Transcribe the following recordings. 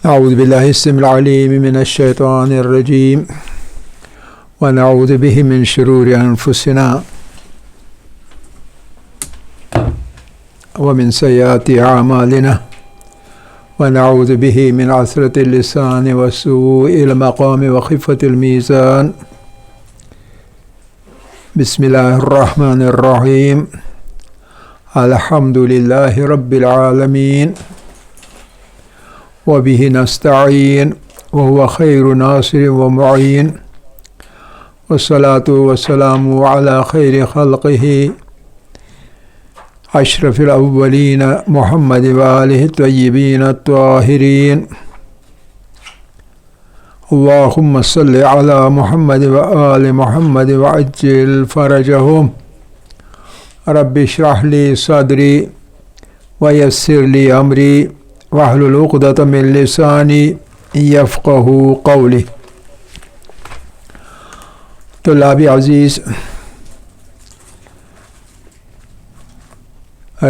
أعوذ بالله السميع العليم من الشيطان الرجيم ونعوذ به من شرور أنفسنا ومن سيئات أعمالنا ونعوذ به من عثرة اللسان وسوء المقام وخفة الميزان بسم الله الرحمن الرحيم الحمد لله رب العالمين وبه نستعين وهو خير ناصر ومعين والصلاة والسلام على خير خلقه أشرف الأولين محمد وآله الطيبين الطاهرين اللهم صل على محمد وآل محمد وعجل فرجهم رب اشرح لي صدري ويسر لي أمري واحلل عقدة من لساني يفقهوا قولي. طلاب عزیز،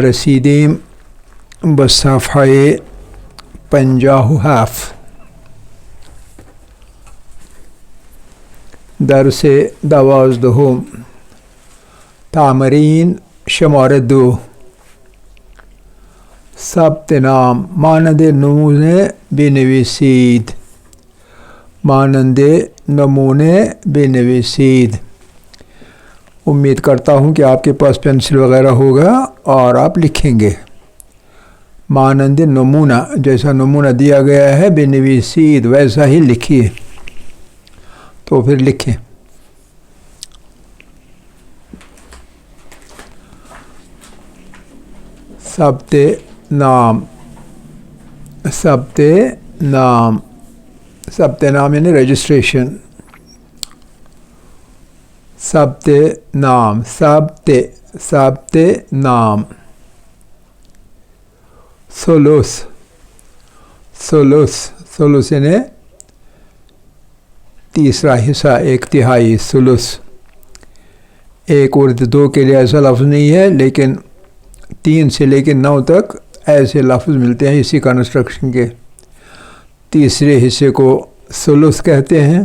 رسیدیم بصفحہ 57 درس 12 تمرین شماره 2 ثبت نام مانند نمونه بنویسید. مانند نمونے بنویسید. امید کرتا ہوں کہ آپ کے پاس پینسل وغیرہ ہوگا اور آپ لکھیں گے. مانند نمونہ، جیسا نمونہ دیا گیا ہے بنویسید ویسا ہی لکھیے. تو پھر لکھیں. ثبت نام، ثبت نام، ثبت نام یعنی رجسٹریشن. ثبت نام، ثبت نام. ثلث، ثلث یعنی تیسرا حصہ، ایک تہائی. ثلث ایک اور دو کے لیے ایسا لفظ نہیں ہے، لیکن 3 سے لے کے 9 تک ایسے لفظ ملتے ہیں اسی کنسٹرکشن کے. تیسرے حصے کو ثلث کہتے ہیں،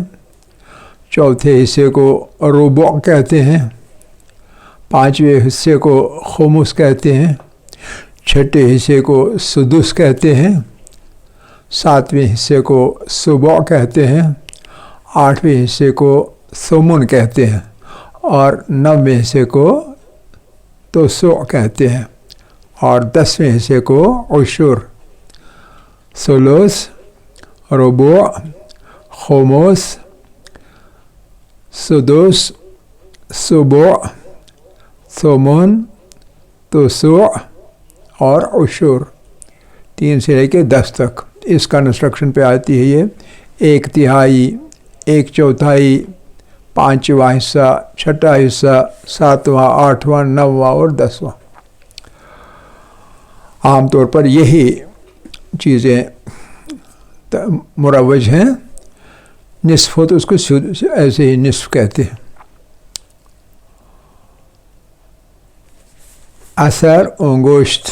چوتھے حصے کو ربع کہتے ہیں، 5ویں حصے کو خمس کہتے ہیں، 6ٹھے حصے کو سدس کہتے ہیں، 7ویں حصے کو سبع کہتے ہیں، 8ویں حصے کو ثمن کہتے ہیں، اور 9ویں حصے کو تسع کہتے ہیں، اور 10ویں حصے کو عشر. ثلث، ربع، خمس، سدس، سبع، ثمن، تسع اور عشر. 3 سے لے کے 10 تک اس کنسٹرکشن پہ آتی ہے یہ. 1 تہائی، 1 چوتھائی، 5واں حصہ، 6ٹھا حصہ، 7واں، 8واں، 9واں اور 10واں. عام طور پر یہی چیزیں مروج ہیں. نصف ہو تو اس کو ایسے ہی نصف کہتے ہیں. اثر انگشت،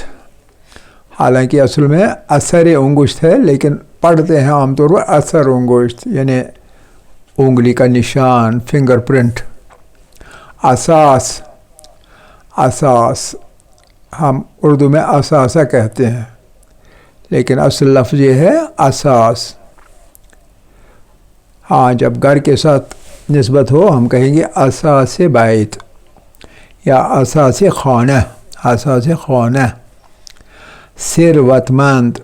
حالانکہ اصل میں اثر انگشت ہے، لیکن پڑھتے ہیں عام طور پر اثر انگشت یعنی انگلی کا نشان، فنگر پرنٹ. اساس، اساس ہم اردو میں اثاثہ کہتے ہیں، لیکن اصل لفظ یہ ہے اساس. ہاں، جب گھر کے ساتھ نسبت ہو ہم کہیں گے اساس بیت یا اساس خانہ، اساس خانہ. ثروت مند،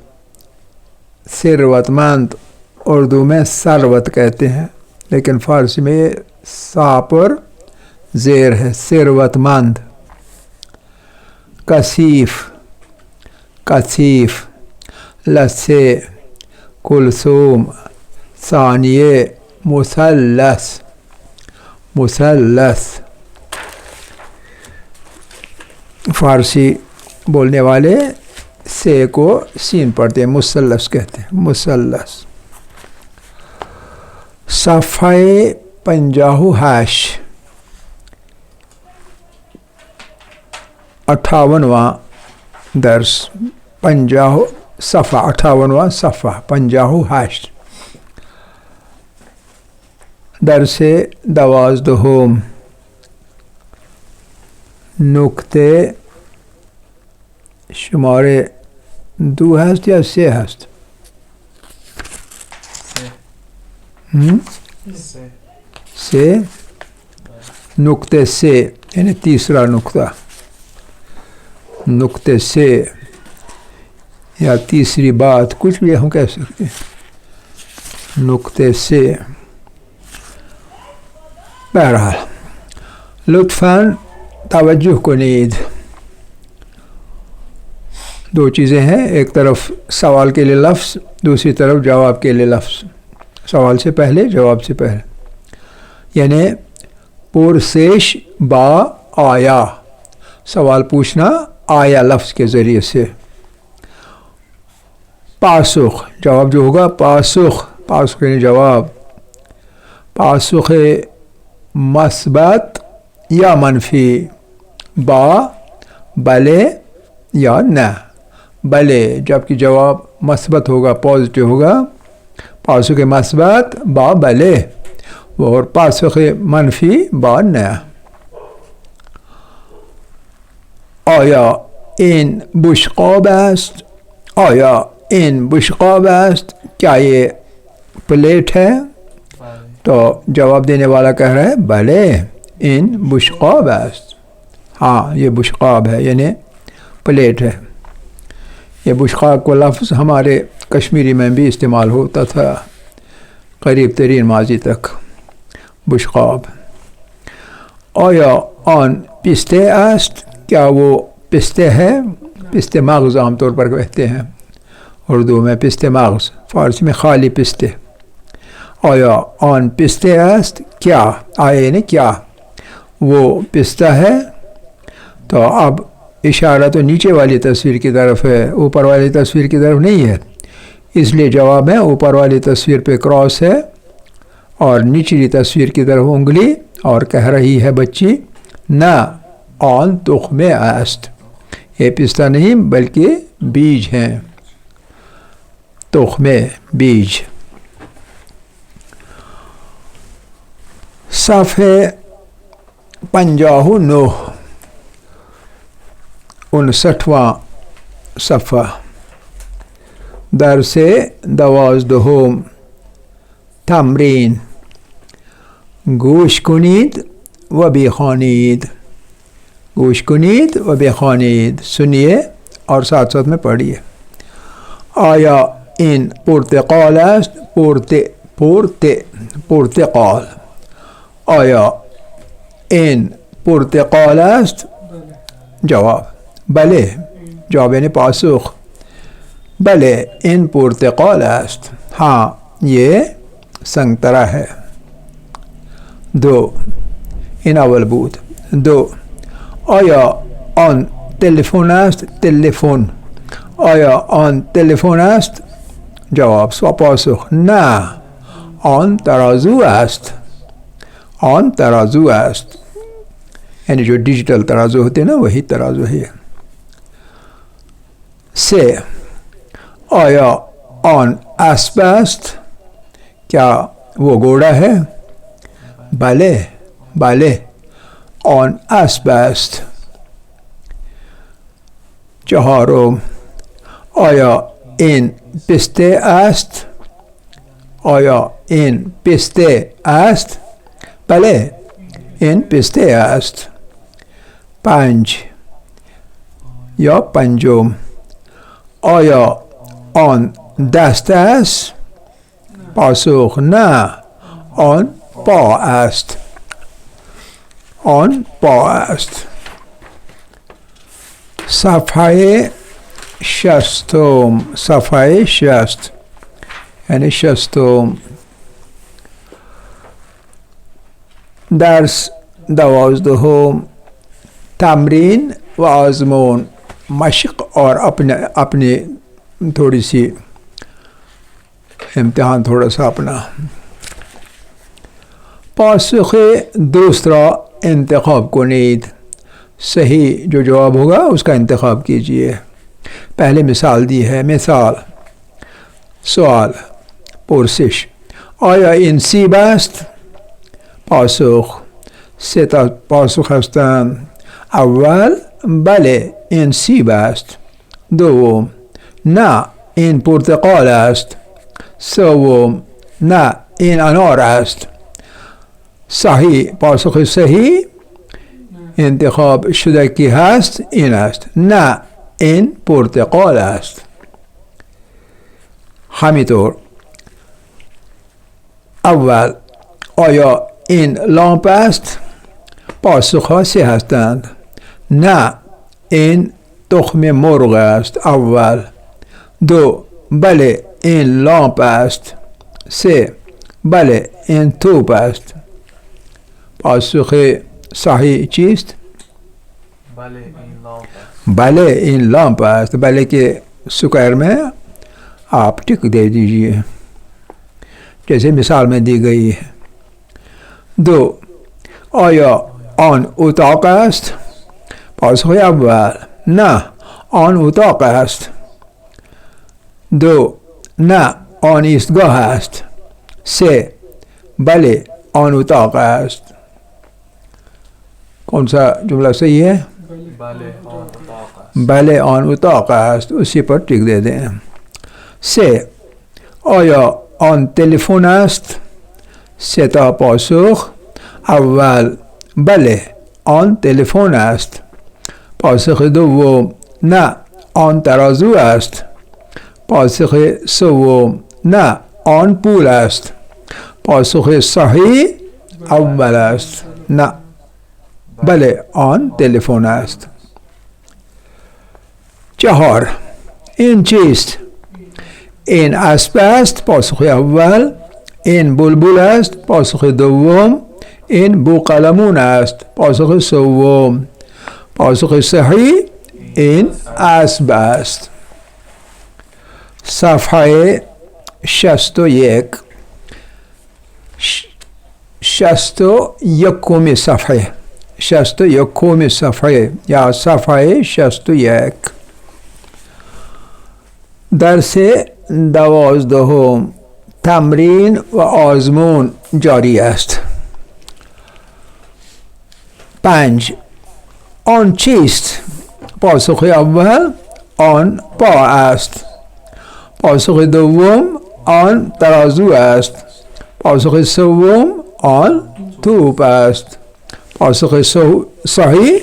ثروت مند اردو میں ثروت کہتے ہیں، لیکن فارسی میں یہ سا پر زیر ہے. ثروت مند. کثیف، کثیف. لثے، کلثوم، ثانیے، مثلث، مثلث. فارسی بولنے والے سے کو سین پڑھتے ہیں، مثلث کہتے ہیں، مثلث. صفحہ 58 58واں درس 50 صفحہ 58واں صفحہ 58 درس 12 نکته شماره 2 هست یا 3 هست؟ 3 نکته 3 یعنی تیسرا نکتہ، نکتے سے یا تیسری بات کچھ بھی ہم کہہ سکتے ہیں، نکتے سے۔ بہرحال لطفاً توجہ کنید، دو چیزیں ہیں، ایک طرف سوال کے لیے لفظ، دوسری طرف جواب کے لیے لفظ، سوال سے پہلے جواب سے پہلے، یعنی پرسش با آیا، سوال پوچھنا آیا لفظ کے ذریعے سے، پاسخ جواب جو ہوگا، پاسخ یعنی جواب، پاسخ مثبت یا منفی، با بلے یا نہ، بلے جبکہ جواب مثبت ہوگا، پازیٹیو ہوگا، پاسخ مثبت با بلے، اور پاسخ منفی با نہ۔ آیا این بشقاب است؟ آیا این بشقاب است؟ کیا یہ پلیٹ ہے؟ تو جواب دینے والا کہہ رہا ہے بلے این بشقاب است، ہاں یہ بشقاب ہے یعنی پلیٹ ہے۔ یہ بشقاب کو لفظ ہمارے کشمیری میں بھی استعمال ہوتا تھا قریب ترین ماضی تک، بشقاب۔ آیا آن پسته است؟ کیا وہ پستے ہے؟ پستے مغز عام طور پر کہتے ہیں اردو میں، پستے مغز، فارسی میں خالی پستے۔ آیا آن پستے است؟ کیا، آیا یعنی کیا وہ پستہ ہے؟ تو اب اشارہ تو نیچے والی تصویر کی طرف ہے، اوپر والی تصویر کی طرف نہیں ہے، اس لیے جواب ہے اوپر والی تصویر پہ کراس ہے اور نچلی تصویر کی طرف انگلی، اور کہہ رہی ہے بچی نہ آن تخم است، یہ پستہ نہیں بلکہ بیج ہیں، تخم بیج۔ صفحہ 59 59واں صفحہ درس 12 تمرین، گوش کنید و بخوانید، گوش کنید و بخوانید، سنیے اور ساتھ ساتھ میں پڑھیے۔ آیا این پرتقال است؟ پرتقال، آیا این پرتقال است؟ جواب بلے، جواب یعنی پاسخ، بلے این پرتقال است، ہاں یہ سنگترا ہے۔ 2 این اول بود۔ 2 آیا آن تلفن است؟ تلفن، آیا آن تلفن است؟ جواب و پاسخ نه، آن ترازو است، آن ترازو است، یعنی جو ڈیجیٹل ترازو ہوتے ہیں نا وہی ترازو ہے۔ 3 آیا آن اسب است؟ کیا وہ گھوڑا ہے؟ بلے بلے آن اسب است۔ 4 آیا این پسته است؟ آیا این پسته است؟ بله این پسته است۔ 5 یا پنجم آیا آن دست است؟ پاسخ نه، آن پا است، آن پا است۔ صفحه 60 صفحه 60 یعنی 60 درس 12 تمرین و آزمون، مشق اور اپنی تھوڑی سی امتحان، تھوڑا سا اپنا۔ پاسخ دوسرا انتخاب کنید، صحیح جو جواب ہوگا اس کا انتخاب کیجئے۔ پہلے مثال دی ہے. مثال سوال پرسش آیا این سیب است؟ پاسخ پاسخ هستند اول بله این سیب است. دوم نه این پرتقال است. سوم نه این انار است. صحیح پاسخ صحیح انتخاب شده کی هست این است. نه این پرتقال است. همینطور اول آیا این لامپ است؟ پاسخ ها سه هستند. نه این تخم مرغ است. اول. دو بله این لامپ است. سه بله این توپ است. پاسخ صحیح چیست؟ بله این لامپ است. بله این لامپ است. بله کے سکوائر میں آپ ٹک دے دیجئے جیسے مثال میں دی گئی ہے. دو آیا آن اتاق است؟ پاسخ اول نه آن اتاق است. دو نه آن ایستگاه است. سه بله آن اتاق است. کون سا جملہ صحیح ہے؟ بله آن اتاق است. بله آن اتاق است. اسی پر ٹک دے دیں. سه آیا آن تلفن است؟ سه تا پاسخ اول بله آن تلفن است. پاسخ دوم نه آن ترازو است. پاسخ سوم نه آن پول است. پاسخ صحیح اول است. نه بله آن تلفن است. چهار این چیست؟ این اسب است. پاسخ اول. این بلبل است. پاسخ دوم. این بوقلمون است. پاسخ سوم. پاسخ صحیح این اسب است. صفحه 61 61 صفحه 61 صفحه یا صفحه 61 درس 12 تمرین و آزمون جاری است. 5 آن چیست؟ پاسخ اول آن پا است. پاسخ دوم آن ترازو است. پاسخ سوم آن توپ است. پاسخ صحیح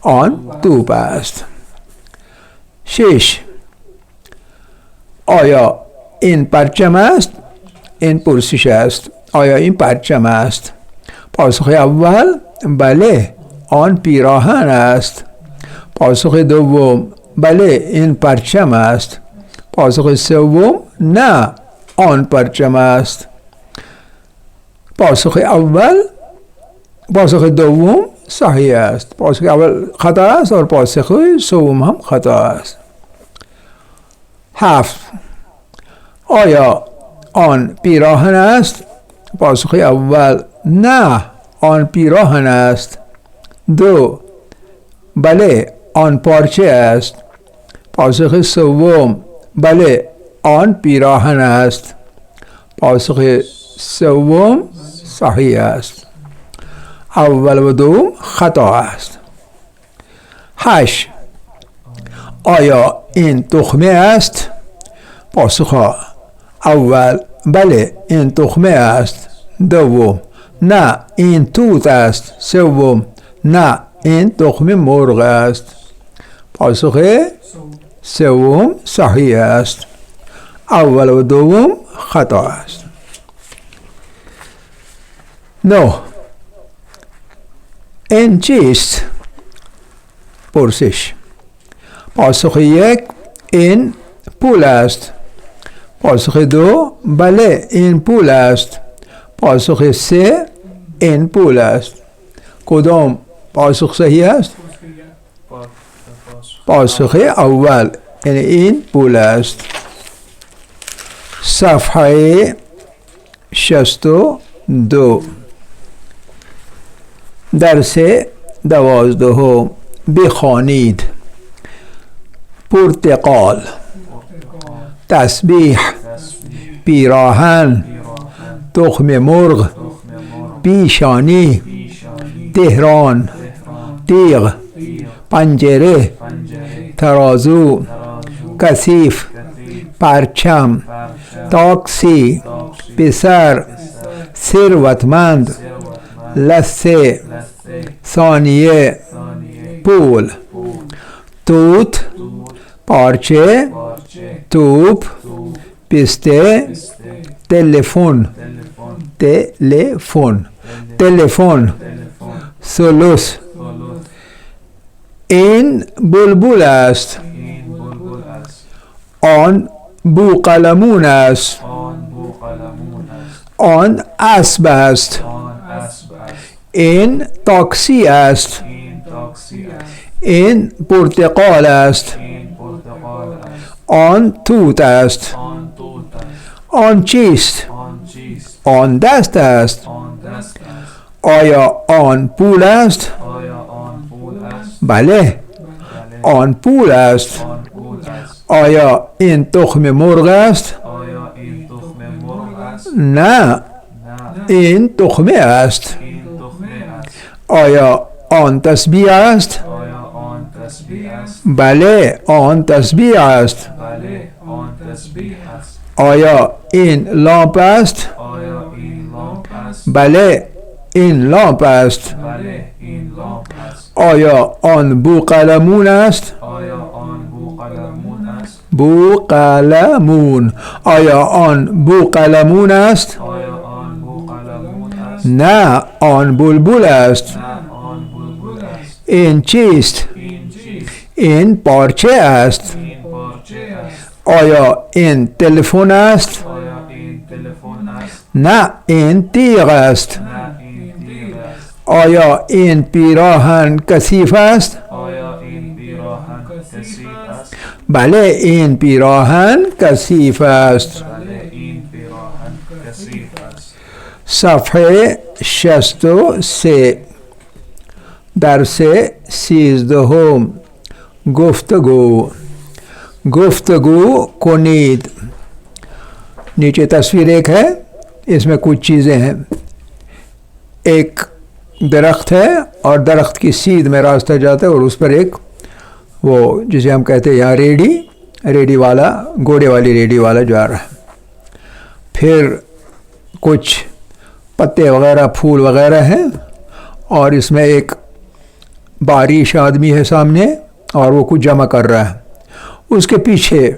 آن توپ است. 6 آیا این پرچم است؟ این پرسش است. آیا این پرچم است؟ پاسخ اول بله آن پیراهن است. پاسخ دوم بله این پرچم است. پاسخ سوم نه آن پرچم است. پاسخ دوم صحیح است. پاسخ اول خطا است اور پاسخ سوم هم خطا است. 7 آیا آن پیراهن است؟ پاسخ اول نه آن پیراهن است. 2 بله آن پارچه است. پاسخ سوم بله آن پیراهن است. پاسخ سوم صحیح است. اول و دوم خطا است. 8 آیا این تخمه است؟ پاسخ اول بله این تخمه است. دوم نه این توت است. سوم نه این تخم مرغ است. پاسخ سوم صحیح است. اول و دوم خطا است. 9 این چیست؟ پرسش. پاسخ یک این پول است. پاسخ دو بله این پول است. پاسخ سه این پول است. کدام پاسخ صحیح است؟ پاسخ اول یعنی این پول است. صفحه 62 درس 12 بخوانید. پرتقال، تسبیح، تسبیح، پیراہن، پیراہن، تخم مرغ، تخم مرغ، پیشانی، پیشانی، تہران، تہران، تیغ، تیغ، پنجرے، پنجرے، ترازو، ترازو، کثیف، کتیف، پرچم، پرچم، تاکسی، تاکسی، پسر، پسر، ثروتمند، ثروتمند، لثه، لثه، ثانیه، ثانیه، پول، پول، توت، دود، پارچه، پارچه، توپ، توپ، پسته، پسته، تلفن، تلفن، تلفن، تلفن، تلفن، ثلث. ثلث. این بلبل است، این بلبل است، آن بوقلمون است، آن بوقلمون است، آن اسب است، آن اسب است، این تاکسی است، این تاکسی است، این پرتقال است، این پرتقال است، آن توت است، آن توت است، آن چیست؟ آن چیست؟ آن دست است. آن دست است. آیا آن پول است؟ آیا آن پول است؟ بله، بله، آن پول است. آن پول است. آیا این تخم مرغ است؟ آیا این تخم مرغ است؟ نه، نه، این تخمه است. این تخمه است. آیا آن تسبیح است؟ آیا آن تسبیح است؟ بله، آن تسبیح است. بله، آن تسبیح است. آیا این لامپ است؟ آیا این لامپ است؟ بله، این لامپ است. بله، این لامپ است. آیا آن بوقلمون است؟ آیا آن بوقلمون است؟ بوقلمون. آیا آن بوقلمون است؟ آیا آن بوقلمون است؟ نه، آن بلبل است. نه، آن بلبل است. این چیست؟ این چیست؟ این پارچه است. این پارچه است. آیا این تلفن است؟ آیا این تلفن است؟ نه، این تیغ است. نه، این تیر است. آیا این پیراهن کثیف است؟ آیا این پیراهن کثیف است؟ بله، این پیراهن کثیف است. بله، این پیراهن کثیف است. صفحه 63، درس 13. گفتگو. گفتگو کنید. نیچے تصویر ایک ہے، اس میں کچھ چیزیں ہیں. ایک درخت ہے اور درخت کی سیدھ میں راستہ جاتا ہے اور اس پر ایک وہ جسے ہم کہتے ہیں یہاں ریڈی والا، گھوڑے والی ریڈی والا جا رہا ہے. پھر کچھ پتے وغیرہ، پھول وغیرہ ہیں، اور اس میں ایک باریش آدمی ہے سامنے اور وہ کچھ جمع کر رہا ہے. اس کے پیچھے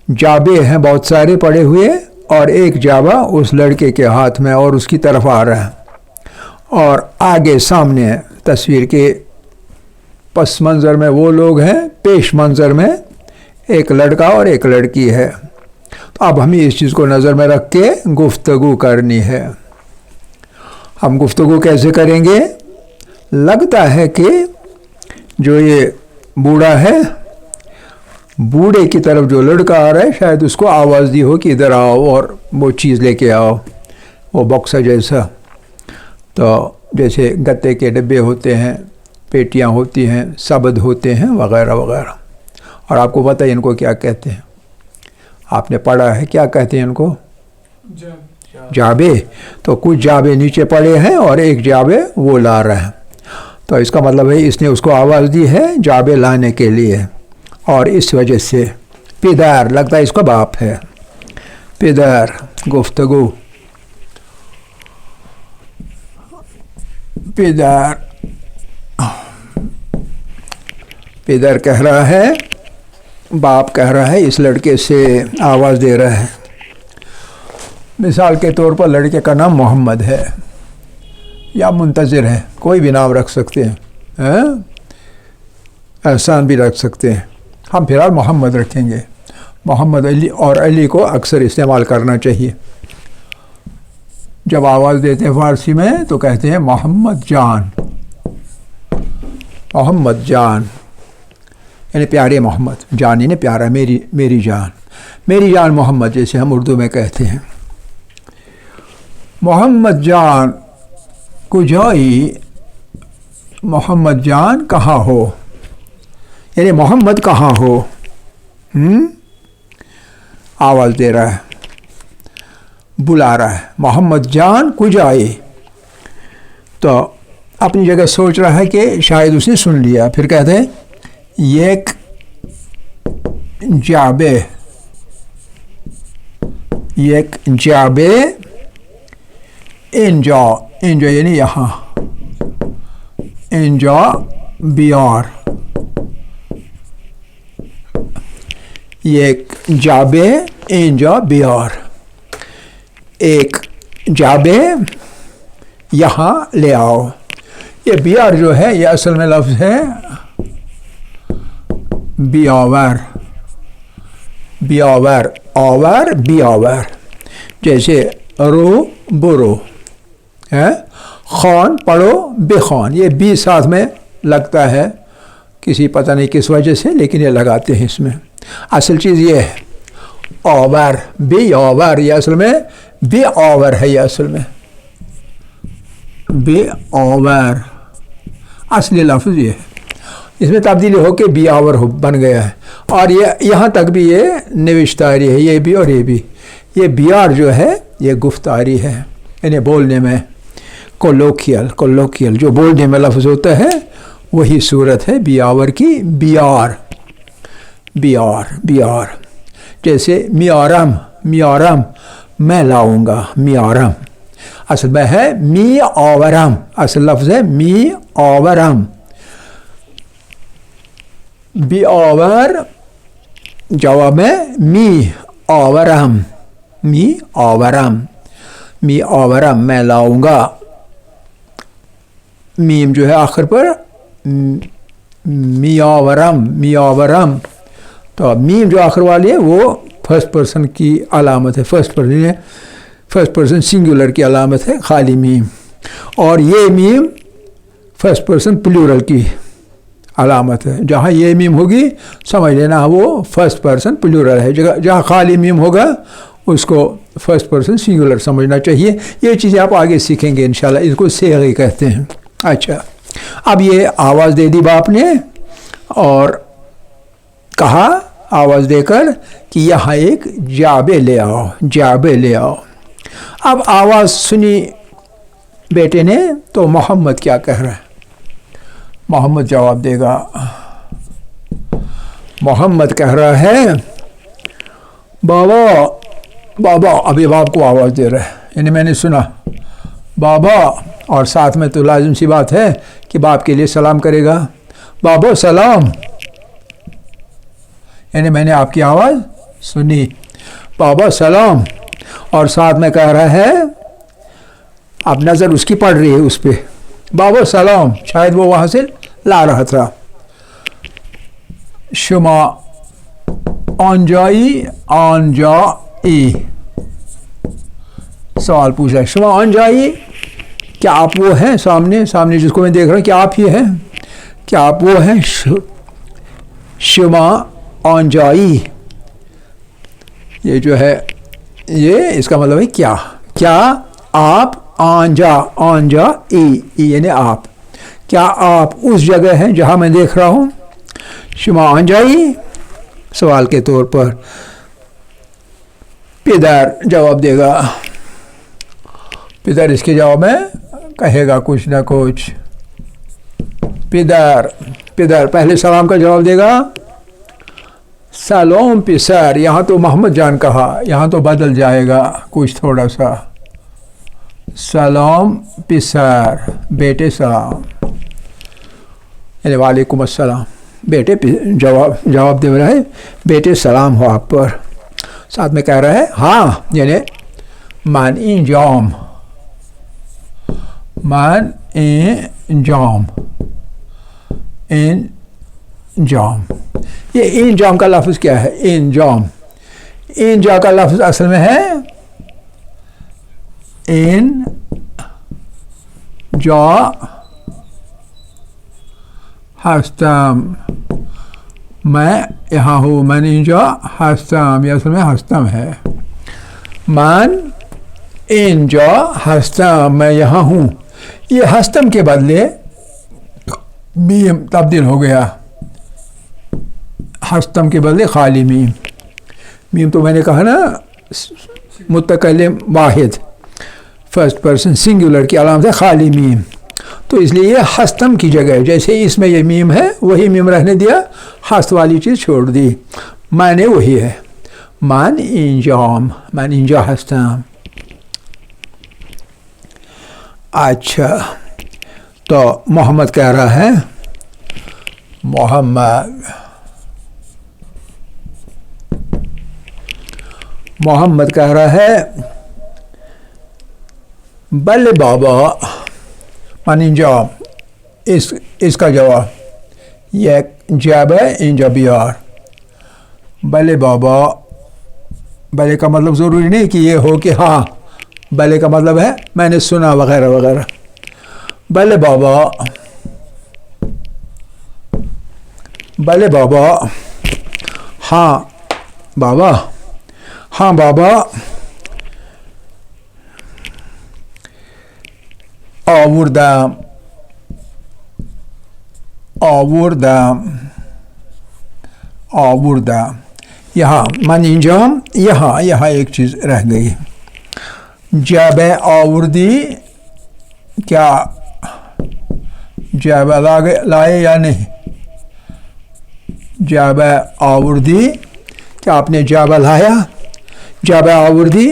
جابے ہیں بہت سارے پڑے ہوئے، اور ایک جابا اس لڑکے کے ہاتھ میں اور اس کی طرف آ رہا ہے. اور آگے سامنے تصویر کے پس منظر میں وہ لوگ ہیں، پیش منظر میں ایک لڑکا اور ایک لڑکی ہے. تو اب ہمیں اس چیز کو نظر میں رکھ کے گفتگو کرنی ہے. ہم گفتگو کیسے کریں گے؟ لگتا ہے کہ جو یہ بوڑھا ہے، بوڑھے کی طرف جو لڑکا آ رہا ہے شاید اس کو آواز دی ہو کہ ادھر آؤ اور وہ چیز لے کے آؤ، وہ بکسا جیسا. تو جیسے گتے کے ڈبے ہوتے ہیں، پیٹیاں ہوتی ہیں، سبد ہوتے ہیں وغیرہ وغیرہ. اور آپ کو پتہ ہے ان کو کیا کہتے ہیں؟ آپ نے پڑھا ہے کیا کہتے ہیں ان کو؟ جابے. تو کچھ جابے نیچے پڑے ہیں اور ایک جابے وہ لا رہا ہے. تو اس کا مطلب ہے اس نے اس کو آواز دی ہے جابے لانے کے لیے، اور اس وجہ سے پدر لگتا ہے اس کا باپ ہے. پدر. گفتگو. پدر کہہ رہا ہے، باپ کہہ رہا ہے، اس لڑکے سے آواز دے رہا ہے. مثال کے طور پر لڑکے کا نام محمد ہے یا منتظر ہے، کوئی بھی نام رکھ سکتے ہیں، احسان بھی رکھ سکتے ہیں. ہم فی الحال محمد رکھیں گے. محمد علی، اور علی کو اکثر استعمال کرنا چاہیے. جب آواز دیتے ہیں فارسی میں تو کہتے ہیں محمد جان. محمد جان یعنی پیارے محمد. جان یعنی پیارا، میری جان، میری جان محمد، جیسے ہم اردو میں کہتے ہیں. محمد جان کجائی، محمد جان کہاں ہو، یعنی محمد کہاں ہو. آواز دے رہا ہے, بلا رہا ہے, محمد جان کجائے. تو اپنی جگہ سوچ رہا ہے کہ شاید اس نے سن لیا. پھر کہتے ہیں یک جابے, یک جابے اینجا, اینجا یعنی یہاں, اینجا بیار, یک جابے اینجا بیار, ایک جابے یہاں لے آؤ. یہ بیار جو ہے یہ اصل میں لفظ ہے بیاور, بیاور, آور بیاور. جیسے رو برو ہے, خان پڑھو بخوان. یہ بی ساتھ میں لگتا ہے کسی پتہ نہیں کس وجہ سے, لیکن یہ لگاتے ہیں اس میں. اصل چیز یہ ہے آور, بی آور, یہ اصل میں بی آور ہے. یہ اصل میں بی آور اصلی لفظ یہ ہے. اس میں تبدیلی ہو کے بی آور بن گیا ہے. اور یہ یہاں تک بھی یہ نوشتاری ہے, یہ بھی اور یہ بھی. یہ بیار جو ہے یہ گفتاری ہے, یعنی بولنے میں کولوکیل, کولوکیل جو بولنے میں لفظ ہوتا ہے وہی صورت ہے بیاور کی. بیار, بیار, بیار. جیسے میارم, میارم میں لاؤں گا, میارم اصل میں ہے می آورم, اصل لفظ ہے می آورم. بی آور جواب میں می آورم, می آورم, می آورم میں لاؤں گا. میم جو ہے آخر پر میاورم, میاورم. تو میم جو آخر والی ہے وہ فرسٹ پرسن کی علامت ہے, فرسٹ پرسن ہے, فرسٹ پرسن سنگولر کی علامت ہے خالی میم. اور یہ میم فرسٹ پرسن پلورل کی علامت ہے. جہاں یہ میم ہوگی سمجھ لینا وہ فرسٹ پرسن پلورل ہے, جہاں خالی میم ہوگا اس کو فرسٹ پرسن سنگولر سمجھنا چاہیے. یہ چیزیں آپ آگے سیکھیں گے انشاءاللہ, اس کو صیغے کہتے ہیں. اچھا, اب یہ آواز دے دی باپ نے اور کہا آواز دے کر کہ یہاں ایک جابے لے آؤ, جابے لے آؤ. اب آواز سنی بیٹے نے تو محمد کیا کہہ رہا ہے؟ محمد جواب دے گا. محمد کہہ رہا ہے بابا, بابا. ابھی باپ کو آواز دے رہا ہے, یعنی میں نے سنا بابا, اور ساتھ میں تو لازم سی بات ہے کہ باپ کے لیے سلام کرے گا. بابا سلام, یعنی میں نے آپ کی آواز سنی. بابا سلام, اور ساتھ میں کہہ رہا ہے, اب نظر اس کی پڑ رہی ہے اس پہ, بابا سلام. شاید وہ وہاں سے لا رہا تھا. شما آنجائی, آنجائی. سوال پوچھا, شما آنجائی, کیا آپ وہ ہیں سامنے, سامنے جس کو میں دیکھ رہا ہوں, کیا آپ ہی ہیں, کیا آپ وہ ہیں؟ شما آنجائی, یہ جو ہے یہ اس کا مطلب ہے کیا, کیا آپ. آنجا, آنجا ای, ای یعنی آپ, کیا آپ اس جگہ ہیں جہاں میں دیکھ رہا ہوں؟ شما آنجائی سوال کے طور پر. پدر جواب دے گا. پدر اس کے جواب میں کہے گا کچھ نہ کچھ. پدر, پدر پہلے سلام کا جواب دے گا سلام پسر. یہاں تو محمد جان کہا, یہاں تو بدل جائے گا کچھ تھوڑا سا. سلام پسر, بیٹے سلام, یعنی وعلیکم السلام. بیٹے جواب دے رہا ہے بیٹے سلام ہو آپ پر. ساتھ میں کہہ رہا ہے ہاں, یعنی من انجام, من انجام, انجام. یہ انجام کا لفظ کیا ہے؟ انجام. انجا کا لفظ اصل میں ہے ان جا ہستم, میں یہاں ہوں, من انجا ہستم, یہ اصل میں ہستم ہے. من انجا ہستم, میں یہاں ہوں. یہ ہستم کے بدلے میم تبدیل ہو گیا, ہستم کے بدلے خالی میم. میم تو میں نے کہا نا متکلم واحد فرسٹ پرسن سنگولر کی علامت ہے خالی میم. تو اس لیے یہ ہستم کی جگہ ہے. جیسے اس میں یہ میم ہے وہی میم رہنے دیا, ہست والی چیز چھوڑ دی. معنی وہی ہے, من اینجام, من اینجا هستم. اچھا تو محمد کہہ رہا ہے, محمد کہہ رہا ہے بلے بابا من اینجا. اس کا جواب یہ جب ہے اینجا بیار. بلے بابا, بلے کا مطلب ضروری نہیں کہ یہ ہو کہ ہاں, بلے کا مطلب ہے میں نے سنا وغیرہ وغیرہ. بلے بابا, بلے بابا, ہاں بابا, ہاں بابا. آوردم, آوردم, آوردم. یہاں من اینجام, یہاں ایک چیز رہ گئی. جب آوردی, کیا جب لائے یا نہیں؟ جب آوردی, کیا آپ نے جب لایا؟ جب آوردی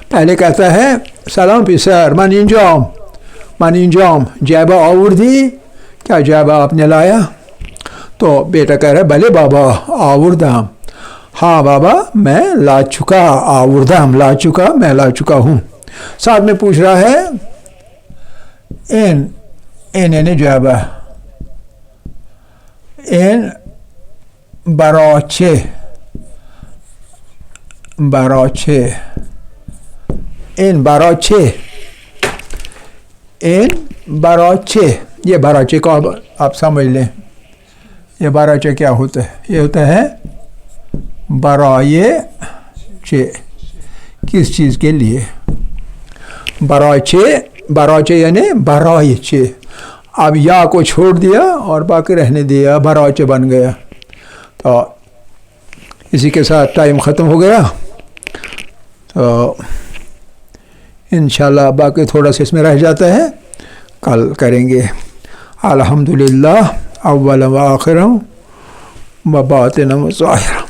پہلے کہتا ہے سلام پسر من اینجام, من اینجام. جب آوردی, کیا جب آپ نے لایا؟ تو بیٹا کہہ رہا ہے بلے بابا آوردم, ہاں بابا میں لا چکا. آوردم لا چکا, میں لا چکا ہوں. ساتھ میں پوچھ رہا ہے این جب, این براچه, براچه, این براچه, این براچه. یہ براچے کو آپ سمجھ لیں, یہ براچے کیا ہوتا ہے؟ یہ ہوتا ہے برائے چے, کس چیز کے لیے. براچے, براچے یعنی برائے چے. اب یا کو چھوڑ دیا اور باقی رہنے دیا, براچے بن گیا. تو اسی کے ساتھ ٹائم ختم ہو گیا. تو انشاءاللہ باقی تھوڑا سا اس میں رہ جاتا ہے, کل کریں گے. الحمدللہ اولا و آخرا و باطنا و ظاہرا.